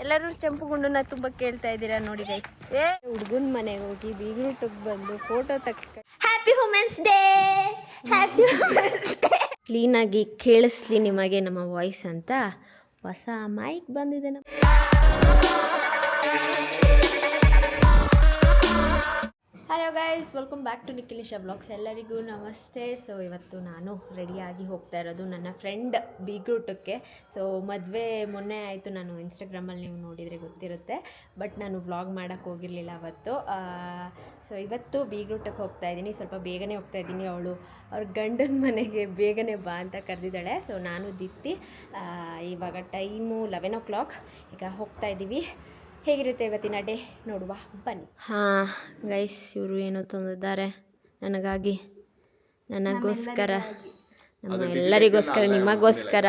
ಎಲ್ಲರೂ ಕೆಂಪುಗುಂಡನ್ನ ತುಂಬ ಕೇಳ್ತಾ ಇದ್ದೀರಾ ನೋಡಿ ಗೈಸ್. ಹುಡುಗನ ಮನೆಗೆ ಹೋಗಿ ಬೀಗ್ರೂಟಿಗೆ ಬಂದು ಫೋಟೋ ತೆಗೆಸ್ಕೊಂಡು happy women's day, happy women's day. ಕ್ಲೀನಾಗಿ ಕೇಳಿಸ್ಲಿ ನಿಮಗೆ ನಮ್ಮ ವಾಯ್ಸ್ ಅಂತ ಹೊಸ ಮೈಕ್ ಬಂದಿದೆ. Hello guys, welcome back to Nikhilesh blogs. ಎಲ್ಲರಿಗೂ ನಮಸ್ತೆ. ಸೊ ಇವತ್ತು ನಾನು ರೆಡಿಯಾಗಿ ಹೋಗ್ತಾ ಇರೋದು ನನ್ನ ಫ್ರೆಂಡ್ ಬೀಗ್ರೂಟಕ್ಕೆ. ಸೊ ಮದುವೆ ಮೊನ್ನೆ ಆಯಿತು, ನಾನು ಇನ್ಸ್ಟಾಗ್ರಾಮಲ್ಲಿ ನೀವು ನೋಡಿದರೆ ಗೊತ್ತಿರುತ್ತೆ. ಬಟ್ ನಾನು ವ್ಲಾಗ್ ಮಾಡೋಕ್ಕೆ ಹೋಗಿರಲಿಲ್ಲ ಅವತ್ತು. ಸೊ ಇವತ್ತು ಬೀಗ್ರೂಟಕ್ಕೆ ಹೋಗ್ತಾ ಇದ್ದೀನಿ. ಸ್ವಲ್ಪ ಬೇಗನೆ ಹೋಗ್ತಾ ಇದ್ದೀನಿ. ಅವ್ರ ಗಂಡನ ಮನೆಗೆ ಬೇಗನೆ ಬಾ ಅಂತ ಕರೆದಿದ್ದಾಳೆ. ಸೊ ನಾನು ದೀಪ್ತಿ ಇವಾಗ ಟೈಮು 11 o'clock. ಈಗ ಹೋಗ್ತಾ ಇದ್ದೀವಿ. ಹೇಗಿರುತ್ತೆ ಇವತ್ತಿನ ಡೇ ನೋಡುವ ಬನ್ನಿ. ಹಾಂ ಗೈಸ್, ಇವರು ಏನೋ ತಂದಿದ್ದಾರೆ ನನಗೋಸ್ಕರ, ನಮ್ಮ ಎಲ್ಲರಿಗೋಸ್ಕರ, ನಿಮಗೋಸ್ಕರ.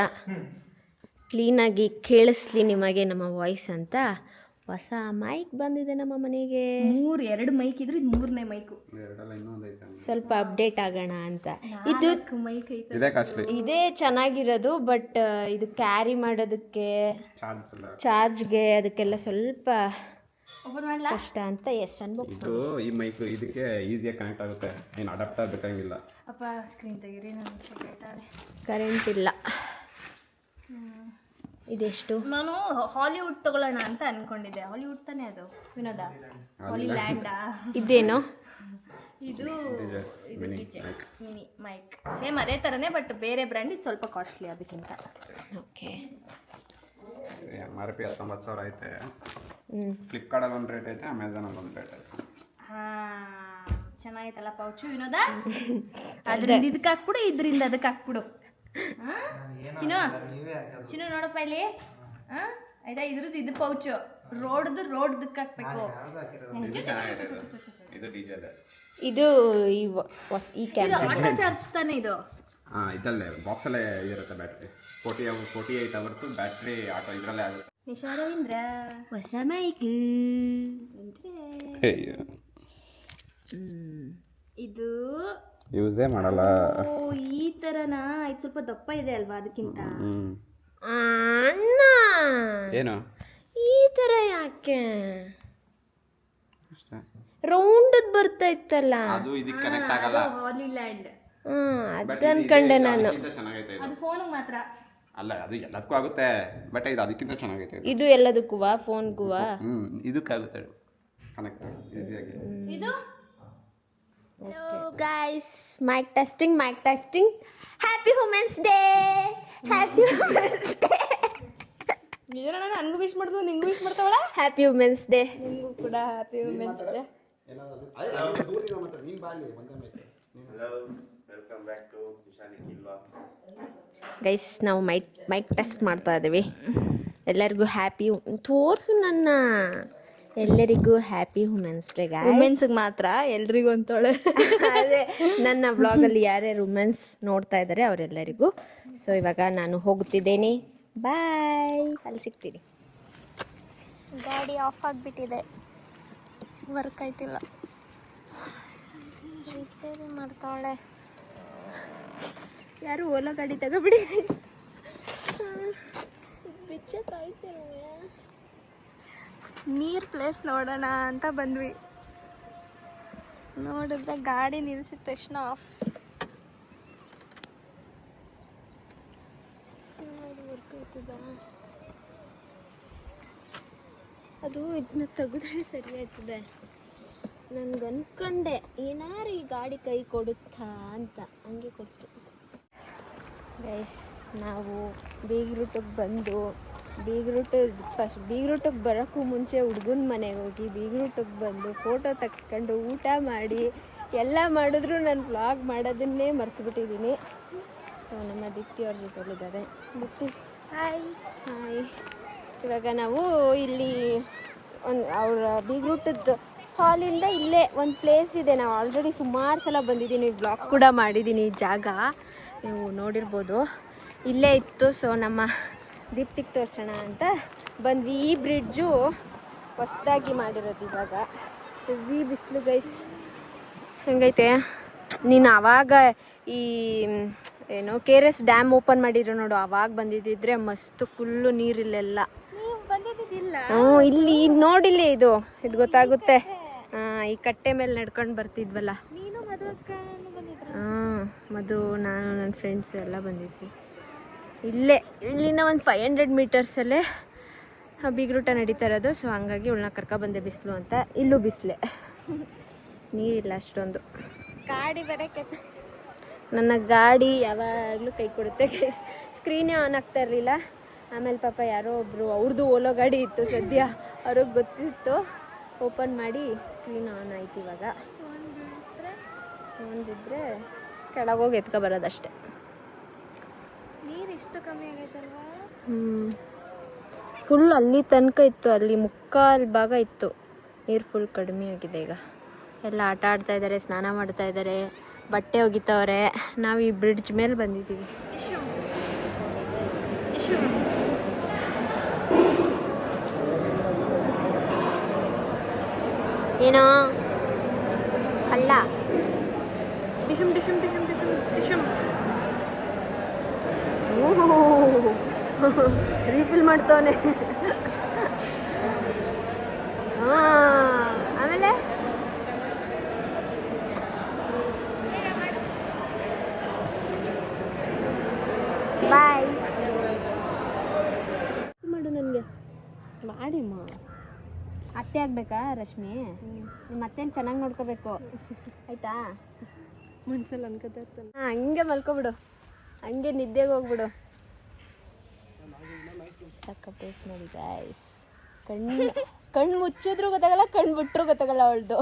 ಕ್ಲೀನಾಗಿ ಕೇಳಿಸ್ಲಿ ನಿಮಗೆ ನಮ್ಮ ವಾಯ್ಸ್ ಅಂತ ಹೊಸ ಮೈಕ್ ಬಂದಿದೆ ನಮ್ಮ ಮನೆಗೆ. 2 ಮೈಕ್ ಇದ್ರೆ ಇದು 3ನೇ ಮೈಕು. ಸ್ವಲ್ಪ ಅಪ್ಡೇಟ್ ಆಗೋಣ ಅಂತ. ಇದು ಮೈಕ್ ಇದೇ ಚೆನ್ನಾಗಿರೋದು. ಬಟ್ ಇದು ಕ್ಯಾರಿ ಮಾಡೋದಕ್ಕೆ, ಚಾರ್ಜ್ಗೆ, ಅದಕ್ಕೆಲ್ಲ ಸ್ವಲ್ಪ ಕಷ್ಟ ಅಂತ. ಎಸ್ ಅನ್ಬಾಕ್ಸ್ ಈ ಮೈಕ್ ಇದಕ್ಕೆ ಈಸಿಯಾಗಿ ಕನೆಕ್ಟ್ ಆಗುತ್ತೆ, ಏನು ಅಡಾಪ್ಟರ್ ಬೇಕಾಗಿಲ್ಲ. ಅಪ್ಪ ಸ್ಕ್ರೀನ್ ತೆಗೀರಿ, ಕರೆಂಟ್ ಇಲ್ಲ. ಇದೆಷ್ಟು? ನಾನು ಹಾಲಿವುಡ್ ತಗೊಳ್ಳೋಣ ಅಂತ ಅನ್ಕೊಂಡಿದ್ದೆ. ಹಾಲಿವುಡ್ ತಾನೇ ಅದು ವಿನೋದ, ಹಾಲಿಲ್ಯಾಂಡಾ? ಇದೇನು? ಇದು ಮಿನಿ ಮೈಕ್, ಸೇಮ್ ಅದೇ ಥರನೇ ಬಟ್ ಬೇರೆ ಬ್ರ್ಯಾಂಡ್. ಇದು ಸ್ವಲ್ಪ ಕಾಸ್ಟ್ಲಿ ಅದಕ್ಕಿಂತ. ಓಕೆ, MRP 19,000 ಐತೆ. ಫ್ಲಿಪ್ಕಾರ್ಟಲ್ಲಿ ಒಂದು ರೇಟ್ ಐತೆ, ಅಮೆಝಾನಲ್ಲಿ ಒಂದು ರೇಟ್ ಐತೆ. ಹಾಂ, ಚೆನ್ನಾಗೈತಲ್ಲ ಪೌಚು ವಿನೋದ. ಅದರಿಂದ ಇದಕ್ಕೆ ಹಾಕ್ಬಿಡು, ಇದರಿಂದ ಅದಕ್ಕೆ ಹಾಕ್ಬಿಡು. ಚಿನ್ನು ನೋಡಪ್ಪ ಇಲ್ಲಿ. ಆಯ್ತಾ, ಇದ್ರದ್ದು ಇದು ಪೌಚು, ರೋಡ್ದಕ್ಕೆ ಹಾಕ್ಬೇಕು. ಇದು ಈ ಆಟೋ ಚಾರ್ಜ್ ತಾನೆ ಇದು? ಹಾಂ, ಇದಲ್ಲೇ ಬಾಕ್ಸಲ್ಲೇ ಇರುತ್ತೆ ಬ್ಯಾಟ್ರಿ. 48 hours ಬ್ಯಾಟ್ರಿ ಆಟೋ ಇದರಲ್ಲೇ ಆಗುತ್ತೆ. ನಿಶಾ ರವೀಂದ್ರ ಹೊಸ ಮೈಕ್. ಇದು ಯೂಸೇ ಮಾಡಲ್ಲ. ಈ ಥರನಾ? ಇದು ಸ್ವಲ್ಪ ದಪ್ಪ ಇದೆ ಅಲ್ವಾ ಅದಕ್ಕಿಂತ? ಏನು ಈ ಥರ ಯಾಕೆ? ರೌಂಡ್ ಬರ್ತಾ ಇತ್ತಲ್ಲ, ಅದು ಇದಕ್ಕೆ ಕನೆಕ್ಟ್ ಆಗಲ್ಲ. ಹಾಲಿಲ್ಯಾಂಡ್. ಅದು ಅನ್ಕೊಂಡೆ ನಾನು. ಅದು ಫೋನ್ಗೆ ಮಾತ್ರ ಅಲ್ಲ, ಅದು ಎಲ್ಲದಕ್ಕೂ ಆಗುತ್ತೆ. ಬಟ್ ಇದು ಅದಕ್ಕಿಂತ ಚೆನ್ನಾಗೈತೆ. ಇದು ಎಲ್ಲದಕ್ಕೂ, ಫೋನ್ಗೂ ಇದಕ್ಕಾಗುತ್ತೆ ಕನೆಕ್ಟ್ ಈಸಿಯಾಗಿ. ಇದು Hello guys, mic testing. Happy Women's Day, Happy Women's Day. ನಾನು ನನಗೂ ವಿಶ್ ಮಾಡ್ತೀನಿ, ನಿಂಗೂ ವಿಶ್ ಮಾಡ್ತಾವಳ. Happy Women's Day. ನಿಮಗೂ ಕೂಡ Happy Women's Day. Welcome back to Nikhil vlogs. Guys, ನಾವು ಮೈಕ್ ಟೆಸ್ಟ್ ಮಾಡ್ತಾ ಇದ್ದೀವಿ. ಎಲ್ಲರಿಗೂ ಹ್ಯಾಪಿ ತೋರಿಸು ನನ್ನ. ಎಲ್ಲರಿಗೂ ಹ್ಯಾಪಿ ವುಮೆನ್ಸ್ ಡೇ. ವುಮೆನ್ಸ್ಗೆ ಮಾತ್ರ, ಎಲ್ರಿಗೂ ಅಂತೇಳಿ. ಅದೇ ನನ್ನ ಬ್ಲಾಗಲ್ಲಿ ಯಾರ್ಯಾರು ವುಮೆನ್ಸ್ ನೋಡ್ತಾ ಇದ್ದಾರೆ ಅವರೆಲ್ಲರಿಗೂ. ಸೊ ಇವಾಗ ನಾನು ಹೋಗ್ತಿದ್ದೇನೆ. ಬಾಯ್, ಅಲ್ಲಿ ಸಿಗ್ತೀನಿ. ಗಾಡಿ ಆಫ್ ಆಗಿಬಿಟ್ಟಿದೆ, ವರ್ಕ್ ಆಯ್ತಿಲ್ಲ. ರಿಪೇರಿ ಮಾಡ್ತಾಳೆ. ಯಾರು ಓಲಾ ಗಾಡಿ ತಗೋಬಿಡಿ. ಬಿಚ್ಚಕ್ಕಾಯ್ತಿಲ್ಲ. ನೀರು ಪ್ಲೇಸ್ ನೋಡೋಣ ಅಂತ ಬಂದ್ವಿ. ನೋಡಿದ್ರೆ ಗಾಡಿ ನಿಲ್ಸಿದ ತಕ್ಷಣ ಆಫ್. ವರ್ಕ್ ಆಯ್ತದ ಅದು. ಇದನ್ನ ತೆಗೆದ್ರೆ ಸರಿ ಆಯ್ತದೆ. ನನ್ಗನ್ಕೊಂಡೆ ಏನಾರು ಈ ಗಾಡಿ ಕೈ ಕೊಡುತ್ತಾ ಅಂತ, ಹಂಗೆ ಕೊಡ್ತು. ಗೈಸ್, ನಾವು ಬೀಗ್ರೂಟಿಗೆ ಬಂದು, ಬೀಗ್ರೂಟಿಗೆ ಬರೋಕ್ಕೂ ಮುಂಚೆ ಹುಡುಗನ ಮನೆಗೆ ಹೋಗಿ ಬೀಗ್ರೂಟಿಗೆ ಬಂದು ಫೋಟೋ ತೆಗೆಸ್ಕೊಂಡು ಊಟ ಮಾಡಿ ಎಲ್ಲ ಮಾಡಿದ್ರು ನಾನು ವ್ಲಾಗ್ ಮಾಡೋದನ್ನೇ ಮರ್ತುಬಿಟ್ಟಿದ್ದೀನಿ. ಸೊ ನಮ್ಮ ದೀಪ್ತಿ ಅವ್ರ ಜೊತೆಲಿದ್ದಾರೆ. ದೀಪ್ತಿ ಹಾಯ್. ಇವಾಗ ನಾವು ಇಲ್ಲಿ ಅವ್ರ ಬೀಗ್ರೂಟದ ಹಾಲಿಂದ ಇಲ್ಲೇ ಒಂದು ಪ್ಲೇಸ್ ಇದೆ. ನಾವು ಆಲ್ರೆಡಿ ಸುಮಾರು ಸಲ ಬಂದಿದ್ದೀನಿ, ವ್ಲಾಗ್ ಕೂಡ ಮಾಡಿದ್ದೀನಿ. ಈ ಜಾಗ ನೀವು ನೋಡಿರ್ಬೋದು, ಇಲ್ಲೇ ಇತ್ತು. ಸೊ ನಮ್ಮ ದೀಪ್ತಿಗೆ ತೋರಿಸೋಣ ಅಂತ ಬಂದ್ವಿ. ಈ ಬ್ರಿಡ್ಜು ಹೊಸದಾಗಿ ಮಾಡಿರೋದು ಇವಾಗ. ಹೆವಿ ಬಿಸಿಲು ಗೈಸ್. ಹೆಂಗೈತೆ? ನೀನು ಆವಾಗ ಈ ಏನು KRS ಡ್ಯಾಮ್ ಓಪನ್ ಮಾಡಿದ್ರು ನೋಡು, ಆವಾಗ ಬಂದಿದ್ದಿದ್ರೆ ಮಸ್ತ್ ಫುಲ್ಲು ನೀರಿಲ್ಲೆಲ್ಲ. ನೀವು ಬಂದಿದ್ದು ಇಲ್ಲಿ ನೋಡಿಲ್ಲಿ ಇದು ಗೊತ್ತಾಗುತ್ತೆ. ಈ ಕಟ್ಟೆ ಮೇಲೆ ನಡ್ಕೊಂಡು ಬರ್ತಿದ್ವಲ್ಲ, ಮಧು, ನಾನು, ನನ್ನ ಫ್ರೆಂಡ್ಸ್ ಎಲ್ಲ ಬಂದಿದ್ವಿ. ಇಲ್ಲಿಂದ ಒಂದು 500 ಮೀಟರ್ಸಲ್ಲೇ ಬೀಗ್ರೂಟ ನಡೀತಾ ಇರೋದು. ಸೊ ಹಂಗಾಗಿ ಉಳ್ನ ಬಂದೆ ಬಿಸಿಲು ಅಂತ. ಇಲ್ಲೂ ಬಿಸಿಲೆ, ನೀರಿಲ್ಲ ಅಷ್ಟೊಂದು. ಗಾಡಿ ಬರೋಕ್ಕೆ ನನ್ನ ಗಾಡಿ ಯಾವಾಗಲೂ ಕೈ ಕೊಡುತ್ತೆ. ಸ್ಕ್ರೀನೇ ಆನ್ ಆಗ್ತಾ ಇರಲಿಲ್ಲ. ಆಮೇಲೆ ಪಾಪ ಯಾರೋ ಒಬ್ಬರು ಅವ್ರದ್ದು ಓಲೋ ಗಾಡಿ ಇತ್ತು ಸದ್ಯ, ಅವ್ರಿಗೆ ಗೊತ್ತಿತ್ತು, ಓಪನ್ ಮಾಡಿ ಸ್ಕ್ರೀನ್ ಆನ್ ಆಯ್ತು. ಇವಾಗ ಫೋನ್ ಬಿದ್ದರೆ ಕೆಳಗೋಗಿ ಎತ್ಕೊ ಬರೋದಷ್ಟೆ. ನೀರು ಇಷ್ಟು ಕಮ್ಮಿ ಆಗೈತಲ್ವಾ? ಫುಲ್ ಅಲ್ಲಿ ತನಕ ಇತ್ತು, ಅಲ್ಲಿ ಮುಕ್ಕಾಲು ಭಾಗ ಇತ್ತು. ನೀರು ಫುಲ್ ಕಡಿಮೆ ಆಗಿದೆ. ಈಗ ಎಲ್ಲ ಆಟ ಆಡ್ತಾ ಇದ್ದಾರೆ, ಸ್ನಾನ ಮಾಡ್ತಾ ಇದ್ದಾರೆ, ಬಟ್ಟೆ ಒಗಿತವ್ರೆ. ನಾವು ಈ ಬ್ರಿಡ್ಜ್ ಮೇಲೆ ಬಂದಿದ್ದೀವಿ. ಏನೋ ಅಲ್ಲ, ಡಿಶಮ್ ಡಿಶಮ್ ಡಿಶಮ್ ಡಿಶಮ್ ಡಿಶಮ್. ರೀಫಿಲ್ ಮಾಡ್ತವನೆ. ಆಮೇಲೆ ಬಾಯ್ ಮಾಡು. ನನಗೆ ಮಾಡಿಮ್ಮ. ಅತ್ತೆ ಆಗ್ಬೇಕಾ ರಶ್ಮಿ? ನಿಮ್ಮ ಅತ್ತೆನ ಚೆನ್ನಾಗಿ ನೋಡ್ಕೋಬೇಕು ಆಯ್ತಾ? ಮನ್ಸಲ್ಲಿ ಅನ್ಕೋತಾ ಇರ್ತಾನೆ. ಹಂಗೆ ಮಲ್ಕೊಬಿಡು, ಹಂಗೆ ನಿದ್ದೆಗೆ ಹೋಗ್ಬಿಡು. ಸಕ್ಕಪ್ಪೇಸ್ ನೋಡಿ ಗೈಸ್. ಕಣ್ಣು ಮುಚ್ಚಿದ್ರು ಗೊತ್ತಾಗಲ್ಲ, ಕಣ್ಣು ಬಿಟ್ಟರು ಗೊತ್ತಾಗಲ್ಲ ಅವಳ್ದು.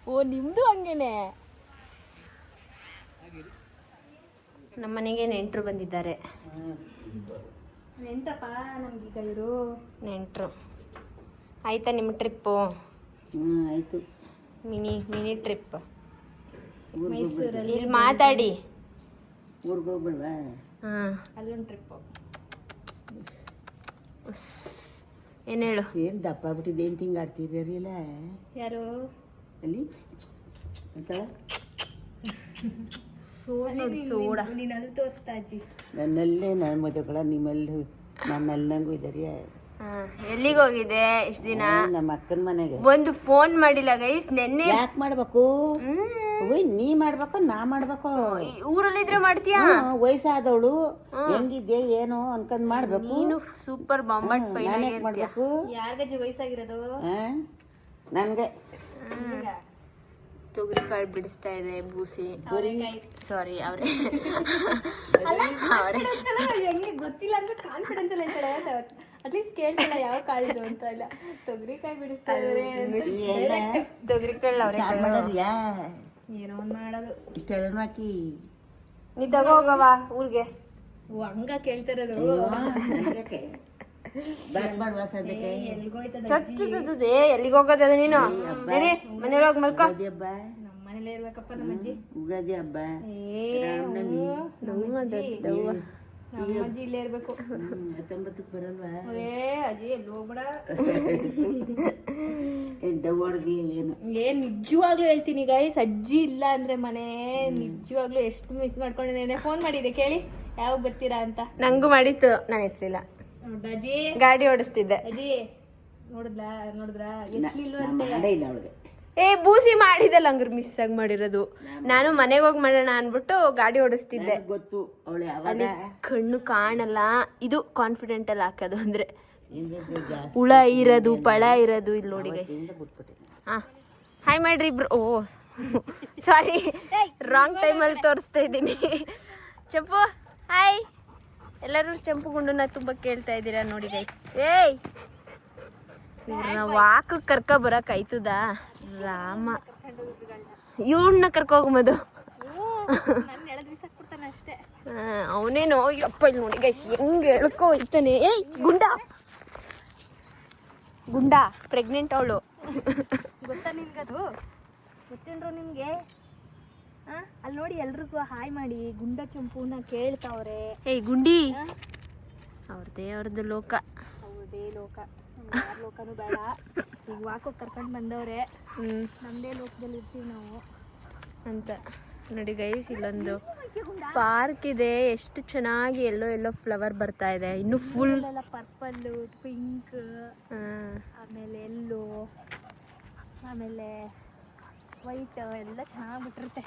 ಓ, ನಿಮ್ಮದು ಹಂಗೇನೆ. ನಮ್ಮ ಮನೆಗೆ ನೆಂಟರು ಬಂದಿದ್ದಾರೆ. ನೆಂಟ್ರಪ್ಪ ನಮ್ಗೀಗ ಇವರು ನೆಂಟರು. ಆಯ್ತಾ ನಿಮ್ಮ ಟ್ರಿಪ್ಪು? ಆಯಿತು. ಮಿನಿ ಟ್ರಿಪ್ ಮೈಸೂರಲ್ಲಿ ಇಲ್ಲಿ ಮಾತಾಡಿ. ಊರಿಗೆ ಹೋಗ್ಬಿಡ್ವಾ? ಹಾಂ, ಅಲ್ಲೊಂದು ಟ್ರಿಪ್ಪು. ಏನು ಹೇಳು? ಏನು ದಪ್ಪ ಆಗ್ಬಿಟ್ಟಿದೆ, ಏನು ತಿಂಗ್ ಆಡ್ತಿದ್ದೀರಿಲ್ಲ ಯಾರು ಅಲ್ಲಿ ಅಂತ? ಸೋಡ ನೀನು ಅಲ್ಲಿ ತೋರಿಸ್ತಾ ಅಜ್ಜಿ. ನನ್ನಲ್ಲೇ ನಾನು ಮದುವೆಗಳ ನಿಮ್ಮಲ್ಲಿ ನನ್ನಲ್ಲಿ ನಂಗೂ ಇದ್ದಾರಿಯ. ಎಲ್ಲಿಗೆ ಹೋಗಿದೆ ಇಷ್ಟು ದಿನ? ನಮ್ಮ ಅಕ್ಕನ ಮನೆಗೆ. ಒಂದು ಫೋನ್ ಮಾಡಿಲ್ಲ ಗೈಸ್. ನೆನ್ನೆ ಯಾಕೆ ಮಾಡ್ಬೇಕು? ನೀ ಮಾಡ್ಬೇಕು, ನಾ ಮಾಡ್ಬೇಕು? ಊರಲ್ಲಿದ್ರೆ ಮಾಡ್ತೀಯಾ? ವಯಸ್ಸಾದವಳು ಹೆಂಗಿದ್ದೆ ಏನು ಅನ್ಕೊಂಡ್ ಮಾಡ್ಬೇಕು. ನೀನು ಸೂಪರ್ ಬಾಂಬಟ್ ಫೈಲ್ ನಾನು ಯಾಕೆ ಮಾಡ್ಬೇಕು? ಯಾರಿಗಜ್ಜಿ ವಯಸ್ಸಾಗಿರೋದು? ನನ್ಗೆ ತೊಗರಿಕಾಳು ಬಿಡಿಸ್ತಾ ಇದೆ ಬೂಸಿ. ಸಾರಿ, ಅವರೇ ಹೆಂಗೆ ಗೊತ್ತಿಲ್ಲ ಅಂದ್ರೆ ಕಾನ್ಫಿಡೆನ್ಸ್ ಎಲ್ಲ ಹೇಳ್ತಾಳೆ. ಅಟ್ಲೀಸ್ಟ್ ಕೇಳ್ತಿಲ್ಲ ಯಾವ ಕಾಳಿದು ಅಂತ. ಇಲ್ಲ, ತೊಗರಿಕಾಯಿ ಬಿಡಿಸ್ತಾ ಇದ್ದಾರೆ. ತೊಗರಿಕಾಳು ಅವರೇ ಮಾಡೋದ್ಯಾ? ಏನೋ ಒಂದು ಮಾಡೋದು. ಇಷ್ಟೆಲ್ಲ ಹಾಕಿ ನೀ ತಗೋ ಹೋಗವ ಊರಿಗೆ. ಓ, ಹಂಗ ಕೇಳ್ತಿರೋದು. ಬರ್ಬಾರ್ವಾ ಸದ್ಯಕ್ಕೆ? ಚಚ್ಚುತ್ತದೆ. ಎಲ್ಲಿಗೆ ಹೋಗೋದು ಅದು? ನೀನು ನಡಿ ಮನೇಲಿ ಹೋಗಿ ಮಲ್ಕೋ. ಉಗಾದಿ ಹಬ್ಬ ನಮ್ಮ ಮನೇಲಿ ಇರ್ಬೇಕಪ್ಪ ನಮ್ಮ ಅಜ್ಜಿ. ಉಗಾದಿ ಹಬ್ಬ, ನಮ್ಮ ಅಜ್ಜಿ ಇಲ್ಲೇ ಇರ್ಬೇಕು. 19ಕ್ಕೆ ಬರಲ್ವಾ? ಅಜ್ಜಿ ಎಲ್ಲಿ ಹೋಗ್ಬೇಡ. ಡವ್ವಡ್ಗಿ ಏನು? ನಿಜವಾಗ್ಲೂ ಹೇಳ್ತೀನಿ ಗೈಸ್, ಅಜ್ಜಿ ಇಲ್ಲ ಅಂದ್ರೆ ಮನೆ ನಿಜವಾಗ್ಲೂ ಎಷ್ಟು ಮಿಸ್ ಮಾಡ್ಕೊಂಡಿದ್ದೇನೆ. ಫೋನ್ ಮಾಡಿದೆ ಕೇಳಿ ಯಾವಾಗ ಬರ್ತೀರಾ ಅಂತ. ನಂಗೂ ಮಾಡಿತ್ತು, ನಾನು ಎತ್ತಲಿಲ್ಲ. ಅಜ್ಜಿ ಗಾಡಿ ಓಡಿಸ್ತಿದ್ದೆ. ಅಜ್ಜಿ ನೋಡಿದ್ರ ಎತ್ತಲಿಲ್ವಂತೆ. ಇಲ್ಲ ಅವಳಿಗೆ. ಬೂಸಿ ಮಾಡಿದಲ್ಲ, ಹಂಗ್ರ ಮಿಸ್ ಆಗಿ ಮಾಡಿರೋದು. ನಾನು ಮನೆಗೆ ಹೋಗಿ ಮಾಡೋಣ ಅನ್ಬಿಟ್ಟು ಗಾಡಿ ಓಡಿಸ್ತಿದ್ದೆ. ಗೊತ್ತು ಅವಳು ಯಾವಾಗ ಕಣ್ಣು ಕಾಣಲ್ಲ. ಇದು ಕಾನ್ಫಿಡೆಂಟ್ ಅಲ್ಲಿ ಹಾಕೋದು ಅಂದ್ರೆ ಹುಳ ಇರೋದು, ಪಳ ಇರೋದು. ಇಲ್ಲಿ ನೋಡಿ ಗೈಸ್. ಹಾಯ್ ಮಾಡ್ರಿ ಇಬ್ರು. ಓ ಸಾರಿ, ರಾಂಗ್ ಟೈಮಲ್ಲಿ ತೋರಿಸ್ತಾ ಇದ್ದೀನಿ. ಚಂಪು ಹಾಯ್. ಎಲ್ಲರೂ ಚಂಪು ಗುಂಡುನ ತುಂಬ ಕೇಳ್ತಾ ಇದ್ದೀರಾ ನೋಡಿ ಗೈಸ್. ಇವ್ರನ್ನ ವಾಕ್ ಕರ್ಕ ಬರಕ್ ಆಯ್ತದ ರಾಮ. ಇವ್ರನ್ನ ಕರ್ಕೋಗಮದು. ಅವನೇನೋ ಯಪ್ಪ. ಇಲ್ಲಿ ನೋಡಿ ಗೈಸ್ ಹೆಂಗ್ ಎಳ್ಕೊ ಹೋಯ್ತಾನೆ. ಗುಂಡಾ ಪ್ರೆಗ್ನೆಂಟ್ ಅವಳು. ಗೊತ್ತಾ ನಿನ್ಗದು? ಗೊತ್ತೇನ್ರು ನಿಮ್ಗೆ? ಅಲ್ಲಿ ನೋಡಿ ಎಲ್ರಿಗೂ ಹಾಯ್ ಮಾಡಿ. ಗುಂಡ ಚಂಪುನ ಕೇಳ್ತಾವ್ರೆ. ಗುಂಡಿ ಅವ್ರದ್ದು ಲೋಕ. ಅವ್ರದೇ ಲೋಕ, ಯಾರ ಲೋಕನೂ ಬೇಡ. ಈಗ ವಾಕೋಗಿ ಕರ್ಕೊಂಡು ಬಂದವ್ರೆ. ನಮ್ಮದೇ ಲೋಕದಲ್ಲಿ ಇರ್ತೀವಿ ನಾವು ಅಂತ ನೋಡಿ ಗೈಸ್. ಇಲ್ಲೊಂದು ಪಾರ್ಕ್ ಇದೆ, ಎಷ್ಟು ಚೆನ್ನಾಗಿ ಎಲ್ಲೋ ಎಲ್ಲೋ ಫ್ಲವರ್ ಬರ್ತಾ ಇದೆ. ಇನ್ನು ಫುಲ್ ಪರ್ಪಲ್, ಪಿಂಕ್, ಆಮೇಲೆ ಎಲ್ಲೋ, ಆಮೇಲೆ ವೈಟ್ ಎಲ್ಲ ಚೆನ್ನಾಗಿ ಬಿಟ್ಟಿರುತ್ತೆ.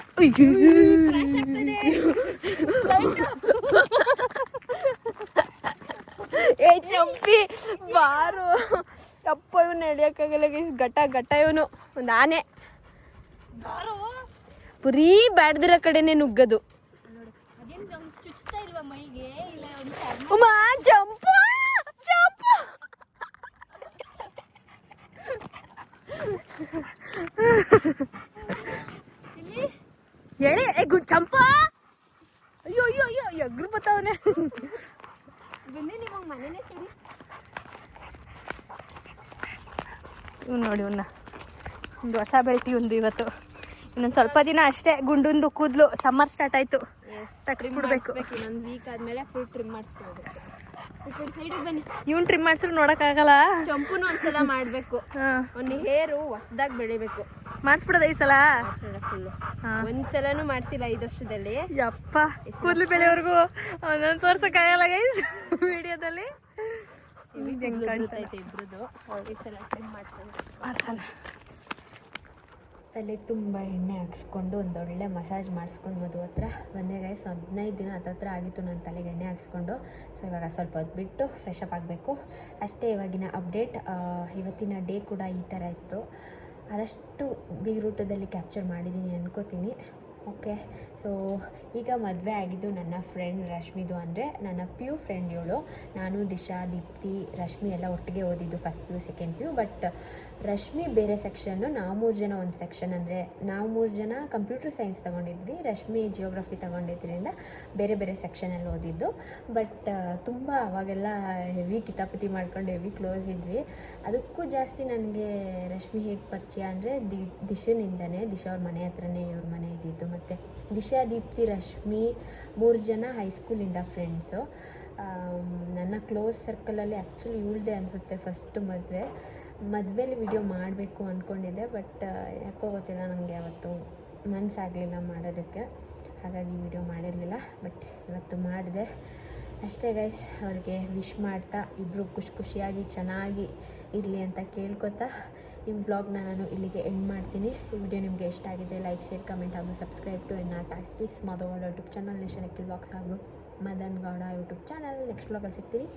ಏ ಚಂಪಿ ಬಾರು ಅಪ್ಪ, ಇವನು ಎಳಿಯಕ್ಕಾಗಲ್ಲ ಗೈಸ್. ಘಟ ಇವನು ಒಂದು ಆನೆ. ಪುರೀ ಬ್ಯಾಡ್ದಿರೋ ಕಡೆನೆ ನುಗ್ಗದು. ಚುಚ್ತಾ ಇಲ್ವಾ ಮೈಗೆ? ಇಲ್ಲ ಜಂಪ ಹೇಳಿ ಚಂಪ. ಅಯ್ಯೋ ಅಯ್ಯೋ ಅಯ್ಯೋ ಎಗ್ರು ಬತ್ತವನೆ. ಬನ್ನಿ ನಿಮಗೆ ಮನೆನೇ ಸರಿ. ಇವ್ನು ನೋಡಿ, ಒಂದು ಹೊಸ ಬೆಳ್ತಿ ಒಂದು ಇವತ್ತು. ಇನ್ನೊಂದು ಸ್ವಲ್ಪ ದಿನ ಅಷ್ಟೇ, ಗುಂಡೊಂದು ಕೂದಲು ಸಮ್ಮರ್ ಸ್ಟಾರ್ಟ್ ಆಯ್ತು, ತಗ್ಸ್ಬಿಡ್ಬೇಕು. ಇನ್ನೊಂದು ವೀಕ್ ಆದ್ಮೇಲೆ ಫುಲ್ ಟ್ರಿಮ್ ಮಾಡಿಸ್ಬೋದು. ಈ ಕಡೆ ಸೈಡಿಗೆ ಬನ್ನಿ. ಇವ್ನು ಟ್ರಿಮ್ ಮಾಡಿಸಿದ್ರು ನೋಡೋಕ್ಕಾಗಲ್ಲ. ಚಂಪುನು ಒಂದ್ಸಲ ಮಾಡಬೇಕು. ಒಂದು ಹೇರು ಹೊಸದಾಗಿ ಬೆಳಿಬೇಕು. ಮಾಡಿಸ್ಬಿಡೋದ ಈ ಸಲ? ಫುಲ್ಲು ಒಂದ್ಸಲನೂ ಮಾಡಿಸಿಲ್ಲ 5 ವರ್ಷದಲ್ಲಿ. ಯಪ್ಪ, ಕೂದಲು ಬೆಳೆಯವ್ರಿಗೂ ಒಂದೊಂದು ತೋರ್ಸಕ್ಕಾಗಲ್ಲ ಗೈಸ್ ವಿಡಿಯೋದಲ್ಲಿ. ಬರ್ತೈತೆ ಇಬ್ರದ್ದು. ಈ ಸಲ ಟ್ರಿಮ್ ಮಾಡ್ಸೋಣ. ತಲೆ ತುಂಬ ಎಣ್ಣೆ ಹಾಕ್ಸ್ಕೊಂಡು ಒಂದೊಳ್ಳೆ ಮಸಾಜ್ ಮಾಡಿಸ್ಕೊಂಡು ಮಧು ಹತ್ರ ಬಂದೆ ಗೈಸ್. 15 ದಿನ ಹತ್ತತ್ರ ಆಗಿತ್ತು ನಾನು ತಲೆಗೆ ಎಣ್ಣೆ ಹಾಕ್ಸ್ಕೊಂಡು. ಸೊ ಇವಾಗ ಸ್ವಲ್ಪ ಹೊತ್ತು ಬಿಟ್ಟು ಫ್ರೆಶ್ ಅಪ್ ಆಗಬೇಕು ಅಷ್ಟೇ. ಇವಾಗಿನ ಅಪ್ಡೇಟ್. ಇವತ್ತಿನ ಡೇ ಕೂಡ ಈ ಥರ ಇತ್ತು. ಆದಷ್ಟು ಬೀಗ್ರೂಟದಲ್ಲಿ ಕ್ಯಾಪ್ಚರ್ ಮಾಡಿದ್ದೀನಿ ಅನ್ಕೋತೀನಿ. ಓಕೆ, ಸೊ ಈಗ ಮದುವೆ ಆಗಿದ್ದು ನನ್ನ ಫ್ರೆಂಡ್ ರಶ್ಮಿದು. ಅಂದರೆ ನನ್ನ PU ಫ್ರೆಂಡ್ ಇವಳು. ನಾನು, ದಿಶಾ, ದೀಪ್ತಿ, ರಶ್ಮಿ ಎಲ್ಲ ಒಟ್ಟಿಗೆ ಓದಿದ್ದು, first PU second PU. But Rashmi ಬೇರೆ ಸೆಕ್ಷನ್ನು, ನಾವು 3 ಜನ ಒಂದು ಸೆಕ್ಷನ್. ಅಂದರೆ ನಾವು 3 ಜನ ಕಂಪ್ಯೂಟರ್ ಸೈನ್ಸ್ ತೊಗೊಂಡಿದ್ವಿ, ರಶ್ಮಿ ಜಿಯೋಗ್ರಫಿ ತೊಗೊಂಡಿದ್ದರಿಂದ ಬೇರೆ ಬೇರೆ ಸೆಕ್ಷನಲ್ಲಿ ಓದಿದ್ದು. ಬಟ್ ತುಂಬ ಅವಾಗೆಲ್ಲ ಹೆವಿ ಕಿತಾಪತಿ ಮಾಡ್ಕೊಂಡು ಹೆವಿ ಕ್ಲೋಸ್ ಇದ್ವಿ. ಅದಕ್ಕೂ ಜಾಸ್ತಿ ನನಗೆ ರಶ್ಮಿ ಹೇಗೆ ಪರಿಚಯ ಅಂದರೆ ದಿಶನಿಂದನೇ. ದಿಶಾ ಅವ್ರ ಮನೆ ಹತ್ರನೇ ಇವ್ರ ಮನೆ ಇದ್ದಿದ್ದು. ಮತ್ತು ದಿಶಾ, ದೀಪ್ತಿ, ರಶ್ಮಿ 3 ಜನ ಹೈಸ್ಕೂಲಿಂದ ಫ್ರೆಂಡ್ಸು. ನನ್ನ ಕ್ಲೋಸ್ ಸರ್ಕಲಲ್ಲಿ ಆ್ಯಕ್ಚುಲಿ ಇವಳದೇ ಅನಿಸುತ್ತೆ ಫಸ್ಟ್ ಮದುವೆಲಿ ವಿಡಿಯೋ ಮಾಡಬೇಕು ಅಂದ್ಕೊಂಡಿದ್ದೆ. ಬಟ್ ಯಾಕೋ ಗೊತ್ತಿಲ್ಲ, ನನಗೆ ಅವತ್ತು ಮನಸ್ಸಾಗಲಿಲ್ಲ ಮಾಡೋದಕ್ಕೆ, ಹಾಗಾಗಿ ವಿಡಿಯೋ ಮಾಡಿರಲಿಲ್ಲ. ಬಟ್ ಇವತ್ತು ಮಾಡಿದೆ ಅಷ್ಟೇ ಗೈಸ್. ಅವ್ರಿಗೆ ವಿಶ್ ಮಾಡ್ತಾ ಇಬ್ಬರು ಖುಷಿಯಾಗಿ ಚೆನ್ನಾಗಿ ಇರಲಿ ಅಂತ ಕೇಳ್ಕೊತಾ ಈ ವ್ಲಾಗ್ನ ನಾನು ಇಲ್ಲಿಗೆ ಎಂಡ್ ಮಾಡ್ತೀನಿ. ಈ ವಿಡಿಯೋ ನಿಮಗೆ ಇಷ್ಟ ಆಗಿದ್ರೆ ಲೈಕ್, ಶೇರ್, ಕಮೆಂಟ್ ಹಾಗೂ ಸಬ್ಸ್ಕ್ರೈಬ್ ಟು ಎನ್.ಆರ್. ಟಾಕ್ಟಿಸ್ Madhu Gowda YouTube channel, nation Akhil vlogs ಹಾಗೂ Madan Gowda YouTube channel. Next ವ್ಲಾಗಲ್ಲಿ ಸಿಗ್ತೀನಿ.